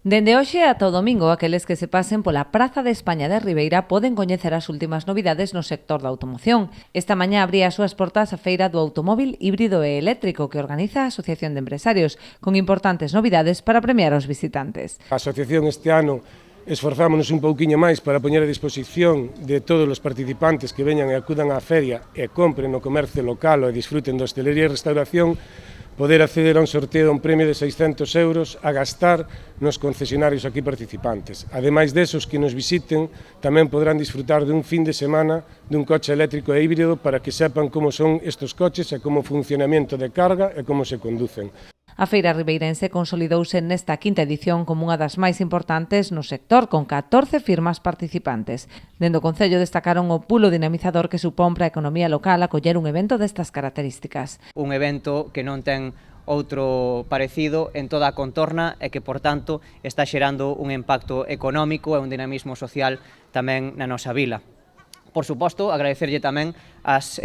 Dende hoxe ata o domingo, aqueles que se pasen pola Praza de España de Ribeira poden coñecer as últimas novidades no sector da automoción. Esta mañá abría as súas portas a Feira do Automóbil Híbrido e Eléctrico que organiza a Asociación de Empresarios, con importantes novidades para premiar aos visitantes. A asociación este ano esforzámonos un pouquiño máis para poñer a disposición de todos os participantes que veñan e acudan á feria e compren no comercio local e disfruten de hostelería e restauración, poder acceder a un sorteo a un premio de 600 euros a gastar nos concesionarios aquí participantes. Ademais desos que nos visiten, tamén podrán disfrutar de un fin de semana dun coche eléctrico e híbrido para que sepan como son estes coches e como o funcionamento de carga e como se conducen. A feira ribeirense consolidouse nesta quinta edición como unha das máis importantes no sector, con 14 firmas participantes. Dende o Concello destacaron o pulo dinamizador que supón para a economía local acoller un evento destas características. Un evento que non ten outro parecido en toda a contorna e que, por tanto, está xerando un impacto económico e un dinamismo social tamén na nosa vila. Por suposto, agradecerlle tamén as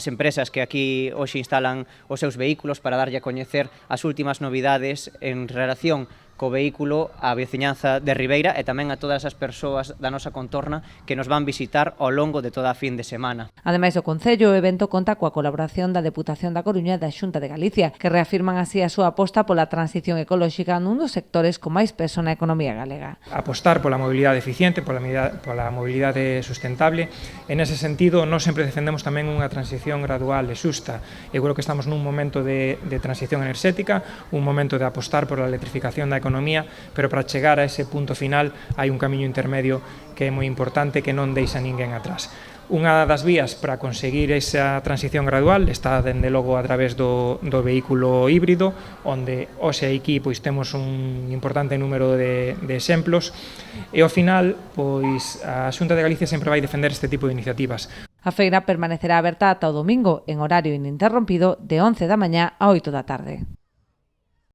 empresas que aquí hoxe instalan os seus vehículos para darlle a coñecer as últimas novidades en relación co vehículo á veciñanza de Ribeira e tamén a todas as persoas da nosa contorna que nos van visitar ao longo de toda a fin de semana. Ademais, o Concello, o evento conta coa colaboración da Deputación da Coruña e da Xunta de Galicia, que reafirman así a súa aposta pola transición ecolóxica nun dos sectores con máis peso na economía galega. Apostar pola mobilidade eficiente, pola mobilidade sustentable. En ese sentido, nós sempre defendemos tamén unha transición gradual e xusta. Eu creo que estamos nun momento de transición enerxética, un momento de apostar pola electrificación da economía, pero para chegar a ese punto final hai un camiño intermedio que é moi importante, que non deixa ninguén atrás. Unha das vías para conseguir esa transición gradual está, dende logo, a través do vehículo híbrido, onde hoxe aquí temos un importante número de exemplos, e ao final a Xunta de Galicia sempre vai defender este tipo de iniciativas. A feira permanecerá aberta ata o domingo, en horario ininterrompido, de 11 da mañá a 8 da tarde.